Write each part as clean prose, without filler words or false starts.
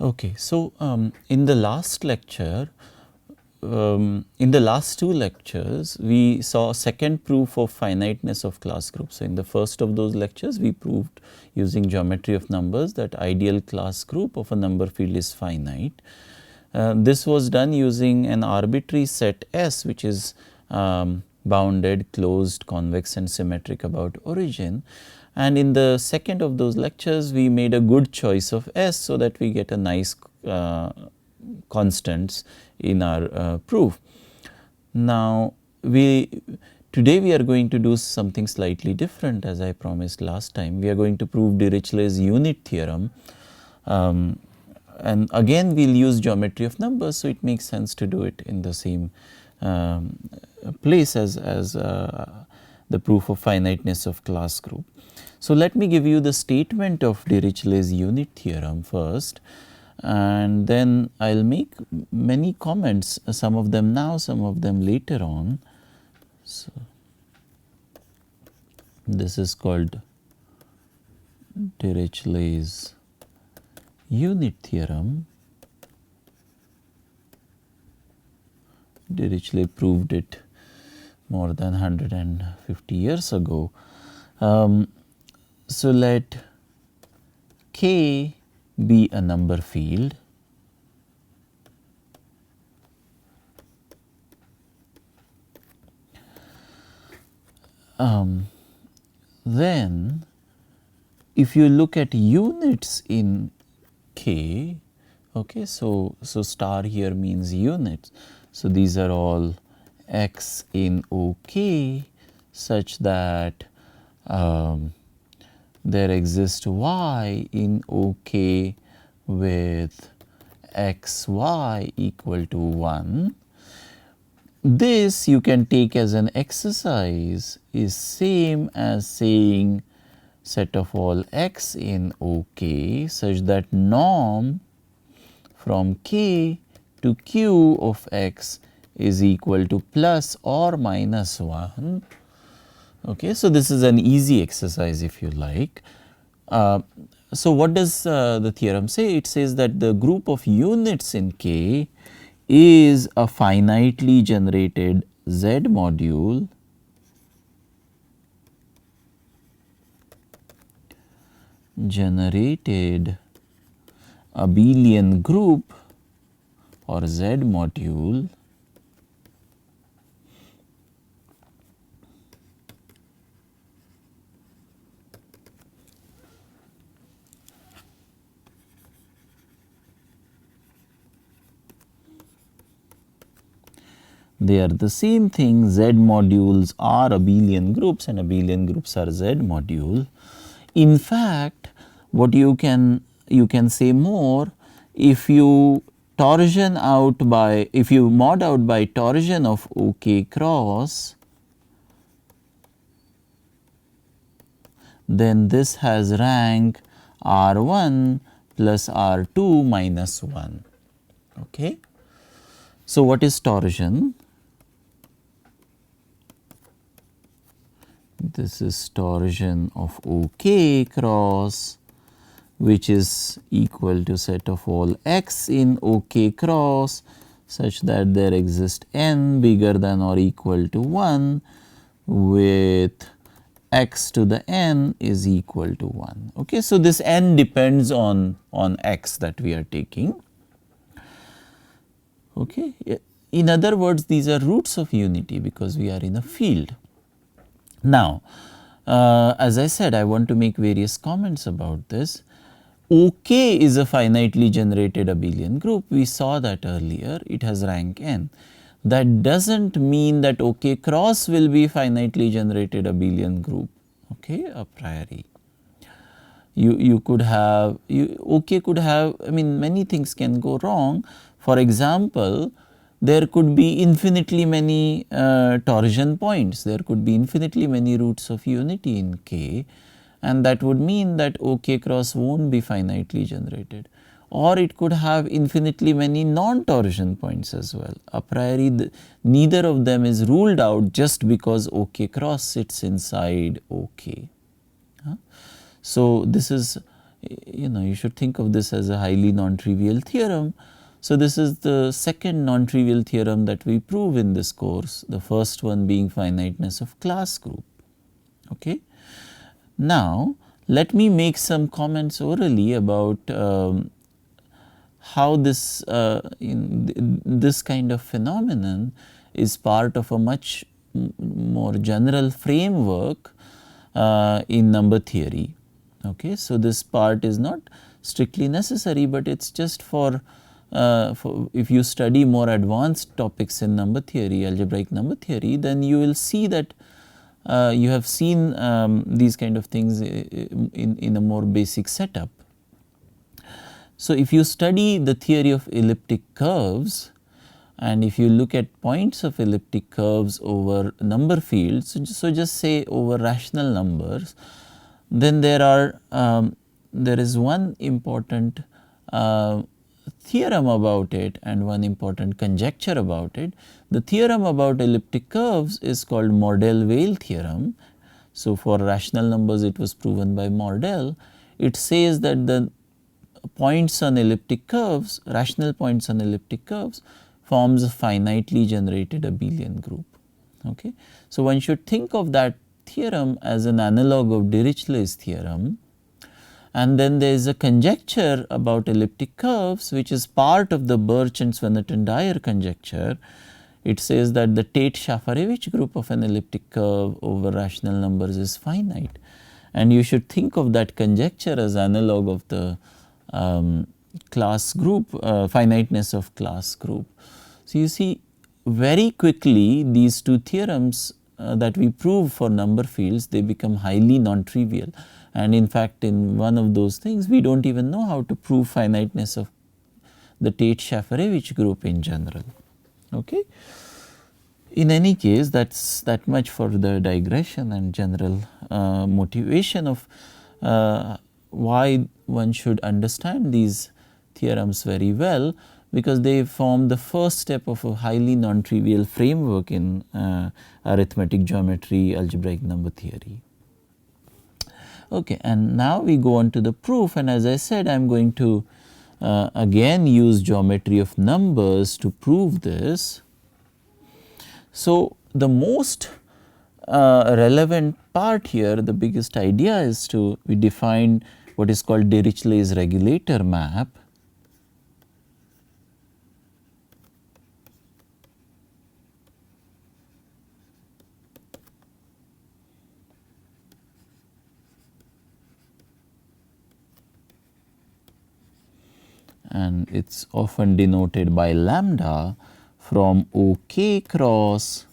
Okay, so in the last lecture, in the last two lectures, we saw second proof of finiteness of class group. So, in the first of those lectures, we proved using geometry of numbers that ideal class group of a number field is finite. This was done using an arbitrary set S, which is bounded, closed, convex and symmetric about origin. And in the second of those lectures, we made a good choice of S, so that we get a nice constants in our proof. Now, today we are going to do something slightly different, as I promised last time. We are going to prove Dirichlet's unit theorem. And again we will use geometry of numbers, so it makes sense to do it in the same place as the proof of finiteness of class group. So, let me give you the statement of Dirichlet's unit theorem first, and then I will make many comments, some of them now, some of them later on. So, this is called Dirichlet's unit theorem. Dirichlet proved it more than 150 years ago. So, let K be a number field then if you look at units in K, okay, so star here means units. So, these are all x in OK such that there exists y in OK with xy equal to 1. This you can take as an exercise is same as saying set of all x in OK such that norm from k to q of x is equal to plus or minus 1. Okay, so, this is an easy exercise if you like. So, what does the theorem say? It says that the group of units in K is a finitely generated Z module generated abelian group or Z module they are the same thing. Z modules are abelian groups and abelian groups are Z module. In fact, what you can say more, if you torsion out by, if you mod out by torsion of OK cross, then this has rank R1 plus R2 minus 1. Okay. So, what is torsion? This is torsion of OK cross, which is equal to set of all x in OK cross such that there exists n bigger than or equal to 1 with x to the n is equal to 1. Okay. So, this n depends on x that we are taking. Okay. In other words, these are roots of unity because we are in a field. Now, as I said, I want to make various comments about this. OK is a finitely generated abelian group. We saw that earlier. It has rank n. That does not mean that OK cross will be finitely generated abelian group, okay, a priori. You could have, OK could have, I mean, many things can go wrong. For example, there could be infinitely many torsion points, there could be infinitely many roots of unity in K, and that would mean that OK cross will not be finitely generated, or it could have infinitely many non-torsion points as well. A priori, neither of them is ruled out just because OK cross sits inside OK. So, this is you should think of this as a highly non-trivial theorem. So, this is the second non-trivial theorem that we prove in this course, the first one being finiteness of class group. Okay. Now, let me make some comments orally about how this this kind of phenomenon is part of a much more general framework in number theory. Okay. So, this part is not strictly necessary, but it is just for if you study more advanced topics in number theory, algebraic number theory, then you will see that you have seen these kind of things in a more basic setup. So, if you study the theory of elliptic curves, and if you look at points of elliptic curves over number fields, so just say over rational numbers, then there is one important theorem about it and one important conjecture about it. The theorem about elliptic curves is called Mordell-Weil theorem. So, for rational numbers it was proven by Mordell. It says that the points on elliptic curves, rational points on elliptic curves, forms a finitely generated abelian group. Okay. So, one should think of that theorem as an analog of Dirichlet's theorem, and then there is a conjecture about elliptic curves which is part of the Birch and Swanerton-Dyer conjecture. It says that the Tate-Shafarevich group of an elliptic curve over rational numbers is finite, and you should think of that conjecture as analog of the class group, finiteness of class group. So, you see very quickly these two theorems that we prove for number fields, they become highly non-trivial, and in fact in one of those things we do not even know how to prove finiteness of the Tate-Shafarevich group in general. Okay. In any case, that much for the digression and general motivation of why one should understand these theorems very well, because they form the first step of a highly non-trivial framework in arithmetic geometry, algebraic number theory. Okay, and now we go on to the proof, and as I said, I am going to again use geometry of numbers to prove this. So, the most relevant part here, the biggest idea is we define what is called Dirichlet's regulator map. And it is often denoted by lambda from OK cross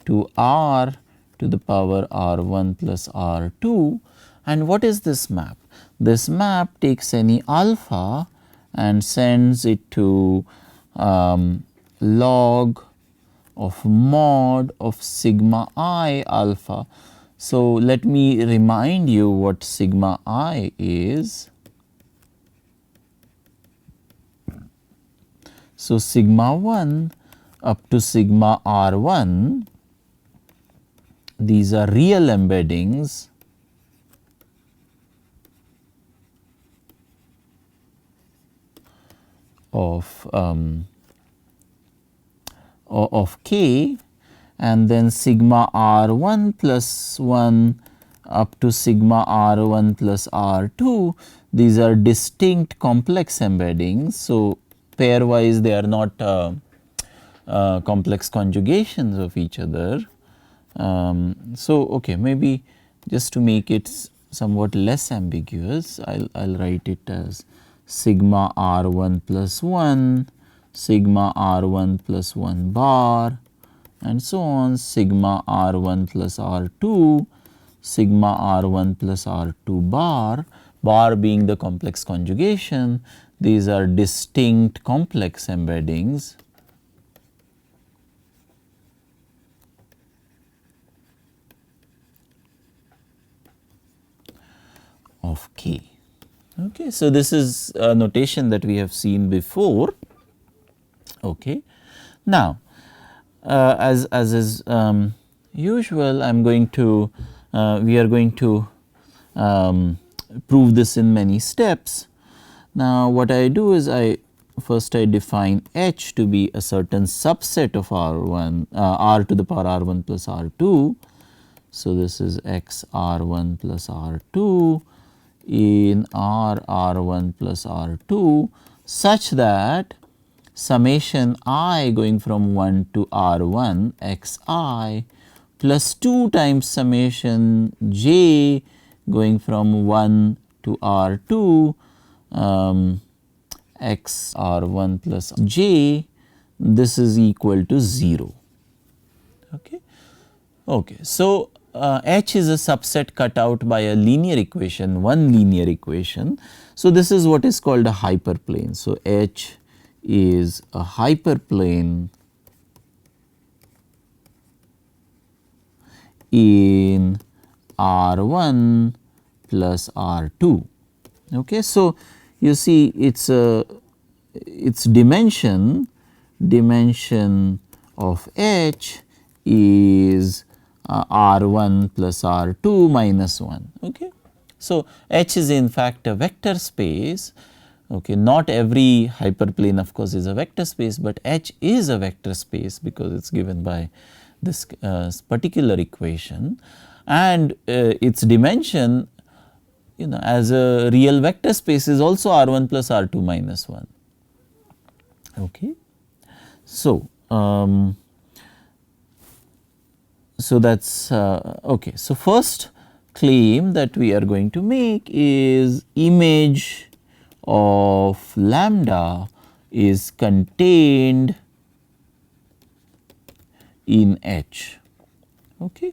to R to the power R1 plus R2. And what is this map? This map takes any alpha and sends it to log of mod of sigma I alpha. So, let me remind you what sigma I is. So, sigma 1 up to sigma R1, these are real embeddings of k, and then sigma R1 plus 1 up to sigma R1 plus R2, these are distinct complex embeddings. So, pairwise they are not complex conjugations of each other. So, okay, maybe just to make it somewhat less ambiguous, I'll write it as sigma R1 plus 1, sigma R1 plus 1 bar, and so on, sigma R1 plus R2, sigma R1 plus R2 bar, bar being the complex conjugation. These are distinct complex embeddings of k. Okay. So, this is a notation that we have seen before. Okay. Now, as is usual, I am going to we are going to prove this in many steps. Now, what I do is first I define H to be a certain subset of R1 R to the power R1 plus R2. So, this is X R1 plus R2 in R1 plus R2 such that summation I going from 1 to R1 Xi plus 2 times summation j going from 1 to R2 x R1 plus j, this is equal to 0. Okay. Okay. So, H is a subset cut out by a linear equation, one linear equation. So, this is what is called a hyperplane. So, H is a hyperplane in R1 plus R2. Okay. So, you see its dimension of H is R1 plus R2 minus 1. Okay. So, H is in fact a vector space. Okay. Not every hyperplane of course is a vector space, but H is a vector space because it is given by this particular equation, and its dimension as a real vector space is also R1 plus R2 minus 1. Okay. So, so that is okay. So, first claim that we are going to make is image of lambda is contained in H. Okay.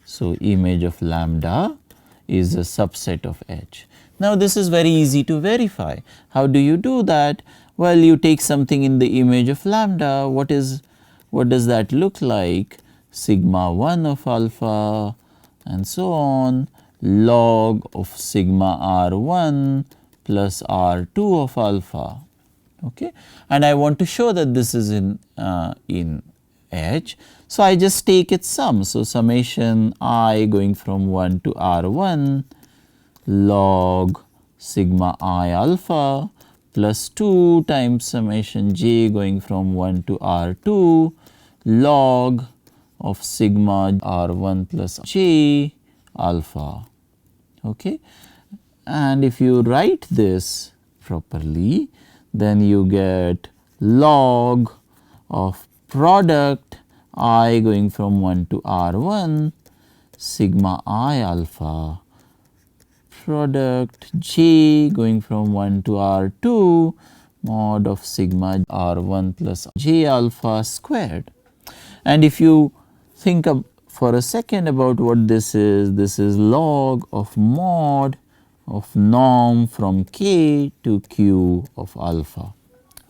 So, image of lambda is a subset of H. Now, this is very easy to verify. How do you do that? Well, you take something in the image of lambda. What does that look like? Sigma 1 of alpha and so on, log of sigma R1 plus R2 of alpha. Okay. And I want to show that this is in H. So, I just take its sum. So, summation I going from 1 to R1 log sigma I alpha plus 2 times summation j going from 1 to R2 log of sigma R1 plus j alpha. Okay. And if you write this properly, then you get log of product I going from 1 to R1 sigma I alpha product j going from 1 to R2 mod of sigma R1 plus j alpha squared. And if you think for a second about what this is log of mod of norm from k to q of alpha.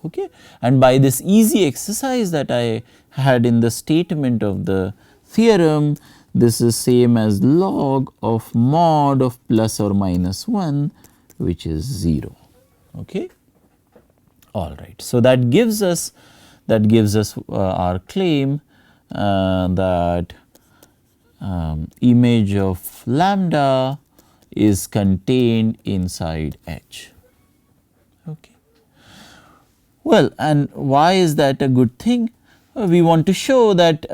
Okay. And by this easy exercise that I had in the statement of the theorem, this is same as log of mod of plus or minus 1, which is 0. Okay. All right. So, that gives us our claim that image of lambda is contained inside H. Okay. Well, and why is that a good thing? We want to show that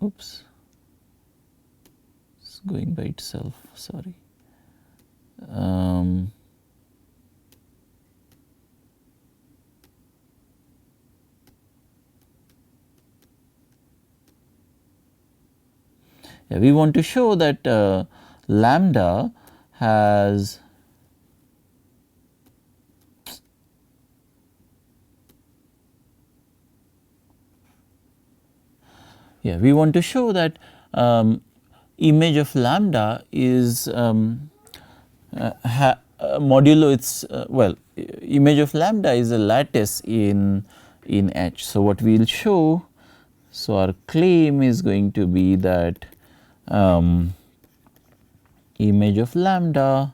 oops, it's going by itself, sorry. Yeah, we want to show that lambda has we want to show that image of lambda is modulo its well, image of lambda is a lattice in H. So, what we will show, so our claim is going to be that image of lambda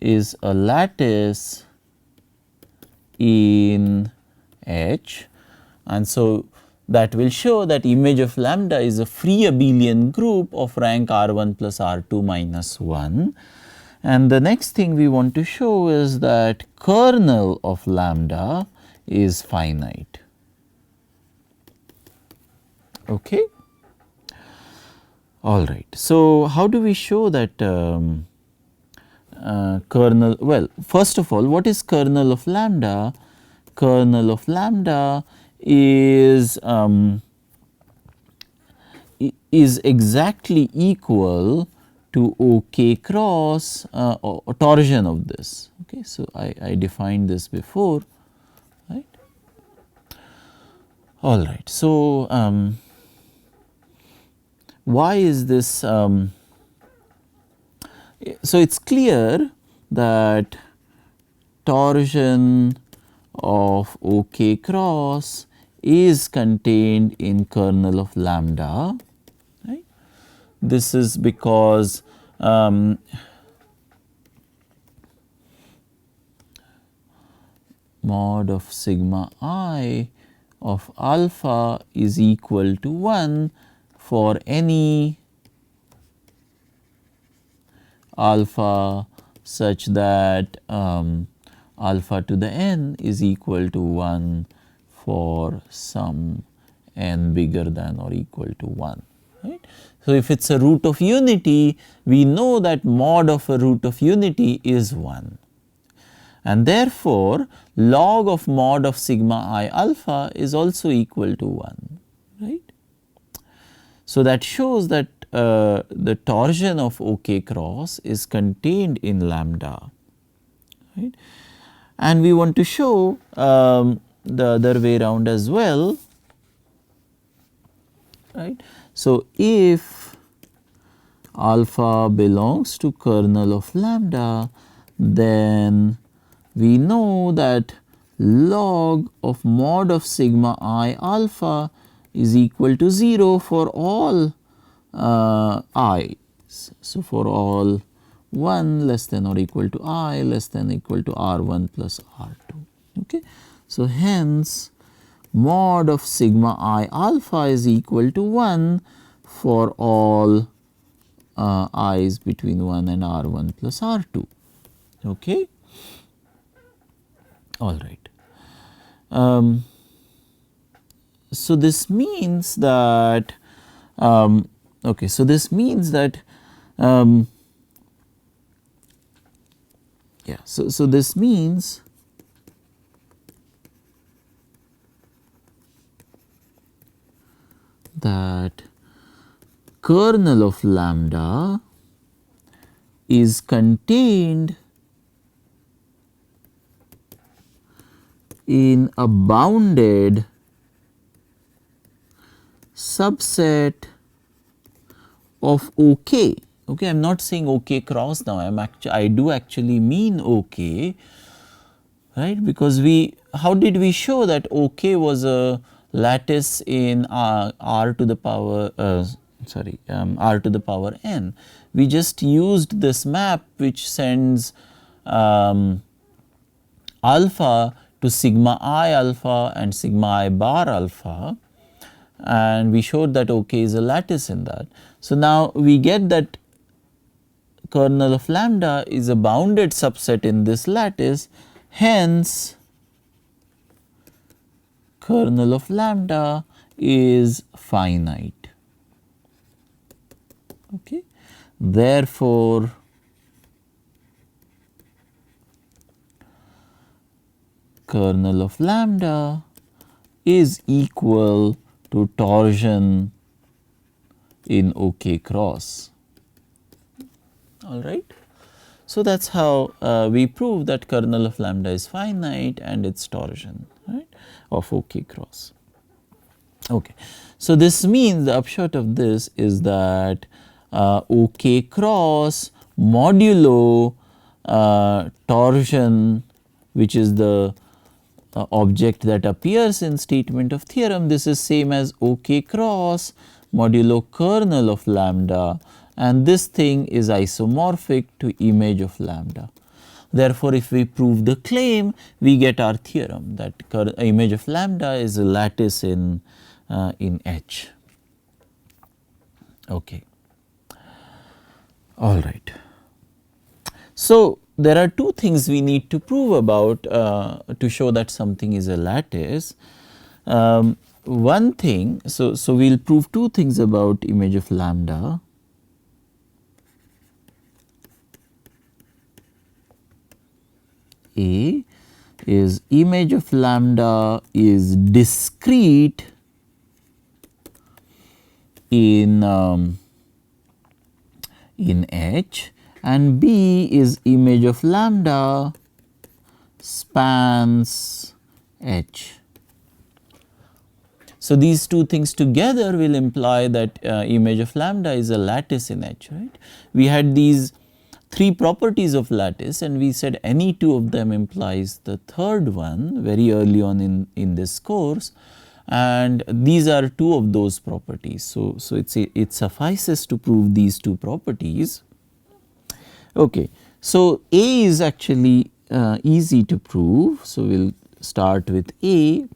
is a lattice in H, and so that will show that image of lambda is a free abelian group of rank R1 plus R2 minus 1. And the next thing we want to show is that kernel of lambda is finite. Okay. All right. So, how do we show that kernel? Well, first of all, what is kernel of lambda? Kernel of lambda is exactly equal to OK cross or torsion of this. Okay. So, I defined this before, right. All right. So, why is this? So, it is clear that torsion of OK cross is contained in kernel of lambda, right. This is because mod of sigma I of alpha is equal to 1 for any alpha such that alpha to the n is equal to 1 for some n bigger than or equal to 1, right. So, if it is a root of unity, we know that mod of a root of unity is 1, and therefore, log of mod of sigma I alpha is also equal to 1, right. So, that shows that the torsion of OK cross is contained in lambda, right. And we want to show the other way around as well, right. So, if alpha belongs to kernel of lambda, then we know that log of mod of sigma I alpha is equal to 0 for all i's. So, for all 1 less than or equal to I less than or equal to R1 plus R2. Okay. So, hence mod of sigma I alpha is equal to 1 for all i's between 1 and R1 plus R2. Okay. All right. So, this means that okay. So, this means that yeah. So, this means that kernel of lambda is contained in a bounded subset of OK. Okay, I am not saying OK cross now. I do actually mean OK, right? Because how did we show that OK was a lattice in R to the power R to the power n? We just used this map which sends alpha to sigma I alpha and sigma I bar alpha, and we showed that OK is a lattice in that. So, now we get that kernel of lambda is a bounded subset in this lattice, hence kernel of lambda is finite. Okay. Therefore, kernel of lambda is equal to torsion in OK cross. All right. So, that is how we prove that kernel of lambda is finite and its torsion, right, of OK cross. Okay. So, this means the upshot of this is that OK cross modulo torsion, which is the object that appears in statement of theorem, this is same as OK cross modulo kernel of lambda, and this thing is isomorphic to image of lambda. Therefore, if we prove the claim, we get our theorem that image of lambda is a lattice in in H. Okay. All right. So, there are two things we need to prove about to show that something is a lattice. One thing, so we will prove two things about image of lambda. A is image of lambda is discrete in H, and B is image of lambda spans H. So, these two things together will imply that image of lambda is a lattice in H, right. We had these three properties of lattice and we said any two of them implies the third one very early on in this course, and these are two of those properties. So, it suffices to prove these two properties. Okay. So, A is actually easy to prove. So, we will start with A.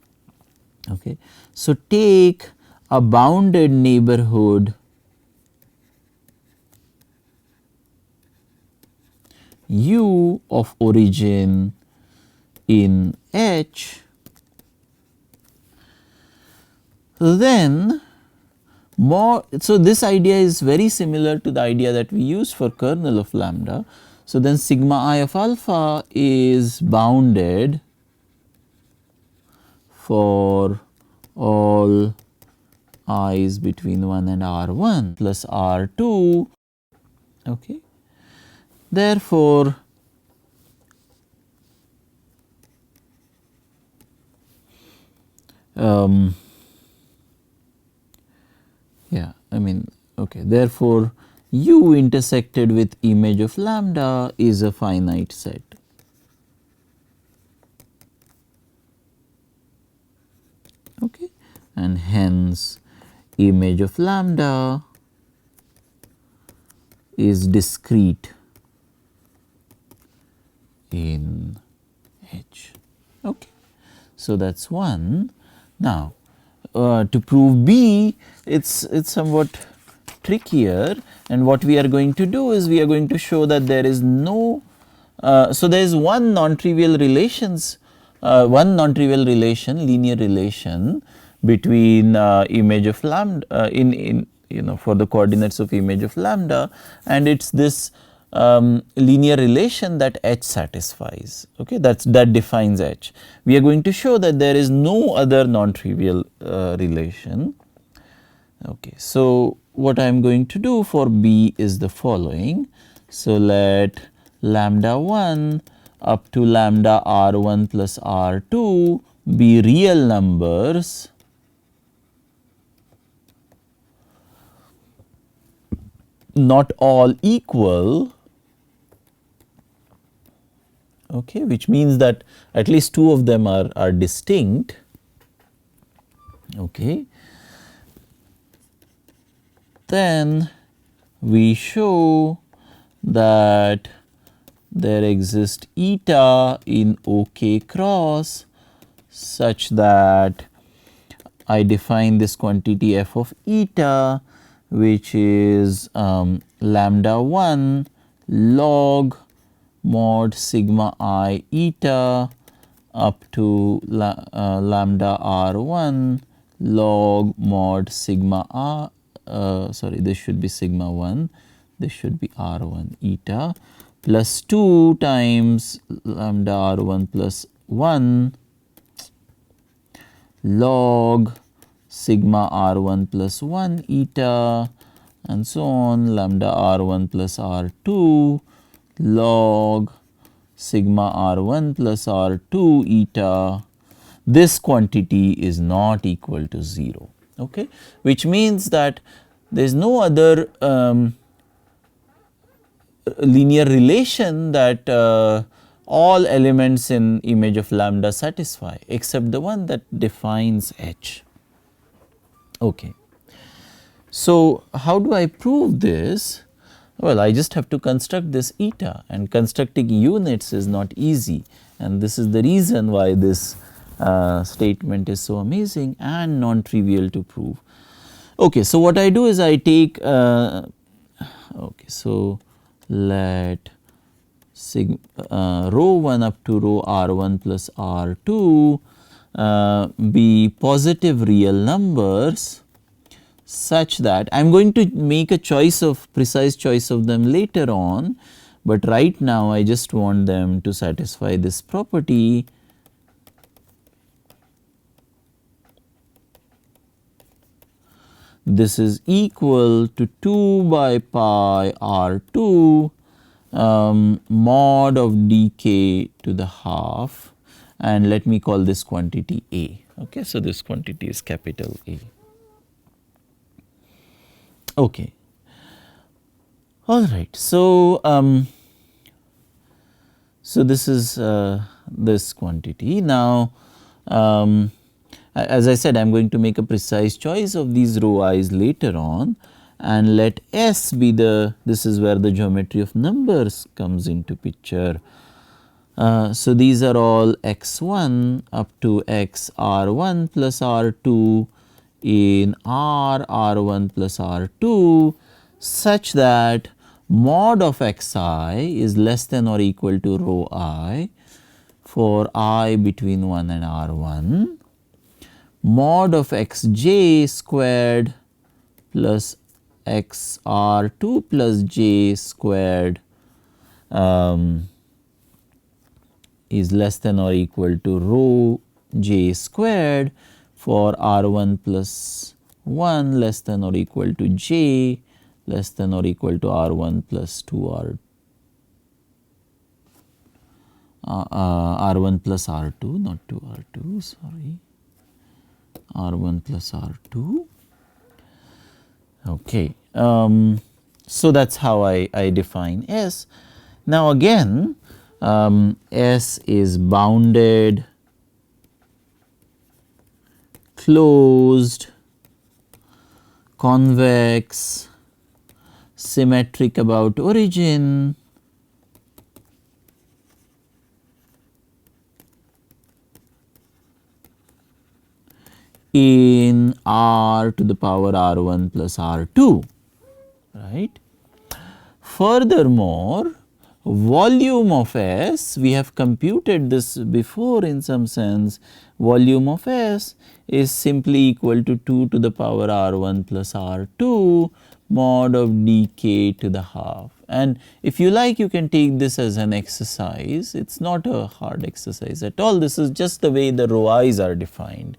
Okay. So, take a bounded neighborhood U of origin in H, then so this idea is very similar to the idea that we use for kernel of lambda. So, then sigma I of alpha is bounded for all i's between 1 and R1 plus R2. Okay. Therefore, yeah, I mean, okay. Therefore, U intersected with image of lambda is a finite set. Okay. And hence, image of lambda is discrete in H. Okay. So, that is one. Now, to prove B, it is somewhat trickier, and what we are going to do is we are going to show that there is no, so there is one non-trivial relations, linear relation between image of lambda in for the coordinates of image of lambda, and it is this linear relation that H satisfies. Okay, that defines H. We are going to show that there is no other non-trivial relation. Okay, so what I am going to do for B is the following. So, let lambda 1 up to lambda R1 plus R2 be real numbers not all equal, okay, which means that at least two of them are distinct. Okay. Then we show that there exists eta in OK cross such that I define this quantity f of eta, which is lambda 1 log mod sigma I eta up to lambda R1 log mod sigma r, sorry, this should be sigma 1, this should be R1 eta plus 2 times lambda R1 plus 1 log sigma R1 plus 1 eta and so on lambda R1 plus R2 log sigma R1 plus R2 eta. This quantity is not equal to 0, okay, which means that there is no other linear relation that all elements in image of lambda satisfy except the one that defines H. Okay. So, how do I prove this? Well, I just have to construct this eta, and constructing units is not easy, and this is the reason why this statement is so amazing and non-trivial to prove. Okay, so what I do is I take okay, so let rho 1 up to rho r1 plus r2 be positive real numbers such that I am going to make a precise choice of them later on, but right now I just want them to satisfy this property. This is equal to 2 by pi r2 mod of dk to the half, and let me call this quantity A. Okay, so this quantity is capital A. Okay. All right. So, so this is this quantity. Now, as I said, I am going to make a precise choice of these rho i's later on, and let S be this is where the geometry of numbers comes into picture. So, these are all x1 up to x r1 plus r2 in r1 plus r2 such that mod of xi is less than or equal to rho I for I between 1 and r1, mod of xj squared plus xr2 plus j squared is less than or equal to rho j squared for r1 plus 1 less than or equal to j less than or equal to r1 plus 2 r1 plus r2, not 2r2, sorry, r1 plus r2. Okay. So, that is how I define S. Now, again S is bounded, closed, convex, symmetric about origin, in r to the power r1 plus r2, right. Furthermore, volume of S, we have computed this before in some sense, volume of S is simply equal to 2 to the power r1 plus r2 mod of dk to the half. And if you like, you can take this as an exercise. It is not a hard exercise at all. This is just the way the rho i's are defined,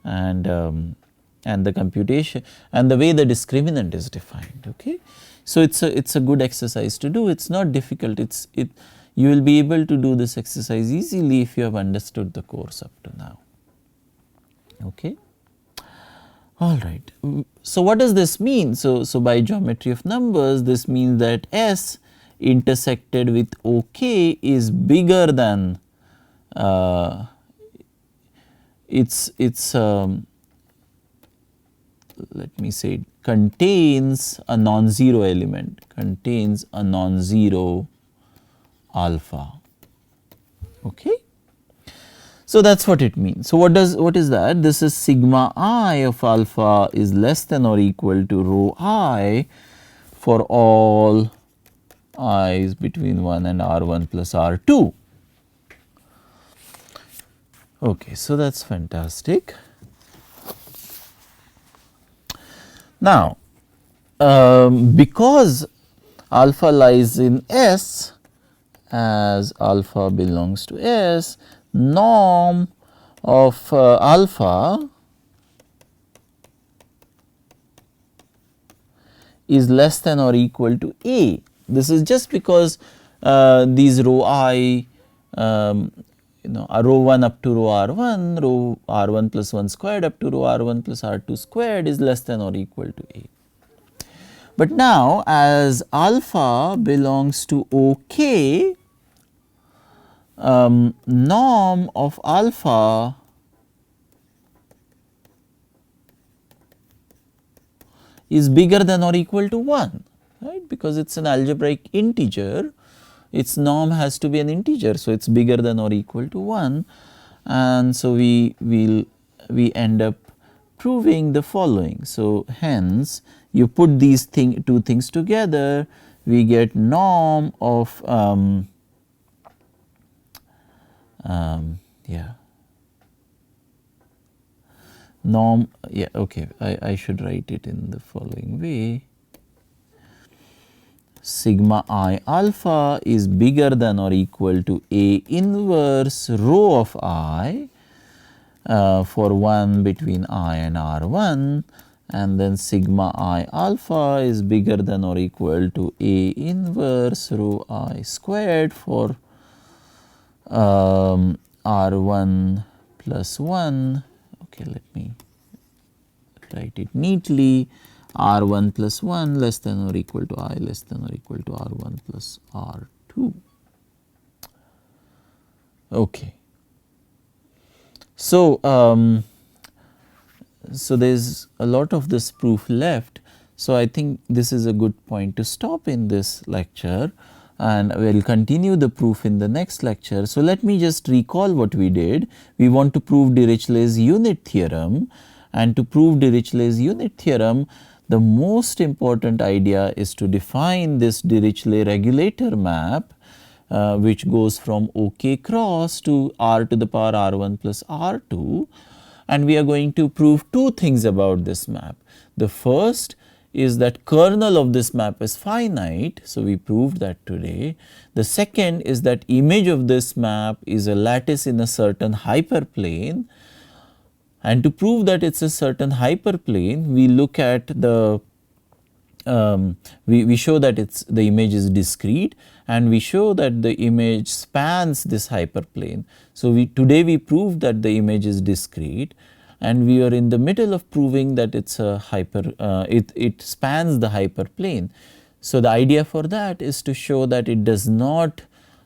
and the computation and the way the discriminant is defined. Okay. So, it is a good exercise to do. It is not difficult. You will be able to do this exercise easily if you have understood the course up to now. Okay. All right. So, what does this mean? So, by geometry of numbers, this means that S intersected with OK is bigger than let me say, contains a non-zero element, contains a non-zero alpha. Okay. So, that is what it means. So, what is that? This is sigma I of alpha is less than or equal to rho I for all i's between 1 and r1 plus r2. Okay. So, that is fantastic. Now, because alpha lies in S, as alpha belongs to S, norm of alpha is less than or equal to A. This is just because these rho I rho 1 up to rho r1, rho r1 plus 1 squared up to rho r1 plus r2 squared is less than or equal to A. But now, as alpha belongs to OK, norm of alpha is bigger than or equal to 1, right, because it is an algebraic integer. Its norm has to be an integer. So, it is bigger than or equal to 1, and so we end up proving the following. So, hence you put these two things together, we get norm of norm, okay, I should write it in the following way. Sigma I alpha is bigger than or equal to A inverse rho of I for 1 between I and R1, and then sigma I alpha is bigger than or equal to A inverse rho I squared for R1 plus 1. Okay, let me write it neatly. R1 plus 1 less than or equal to I less than or equal to R1 plus R2. Okay. So, so there is a lot of this proof left. So, I think this is a good point to stop in this lecture, and we will continue the proof in the next lecture. So, let me just recall what we did. We want to prove Dirichlet's unit theorem, and to prove Dirichlet's unit theorem, the most important idea is to define this Dirichlet regulator map, which goes from OK cross to R to the power R1 plus R2, and we are going to prove two things about this map. The first is that kernel of this map is finite, so we proved that today. The second is that image of this map is a lattice in a certain hyperplane, and to prove that it is a certain hyperplane, we look at the we show that the image is discrete, and we show that the image spans this hyperplane. So, today we proved that the image is discrete, and we are in the middle of proving that it's a it spans the hyperplane. So, the idea for that is to show that it does not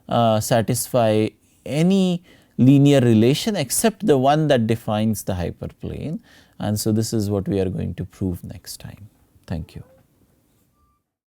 satisfy any linear relation except the one that defines the hyperplane, and so this is what we are going to prove next time. Thank you.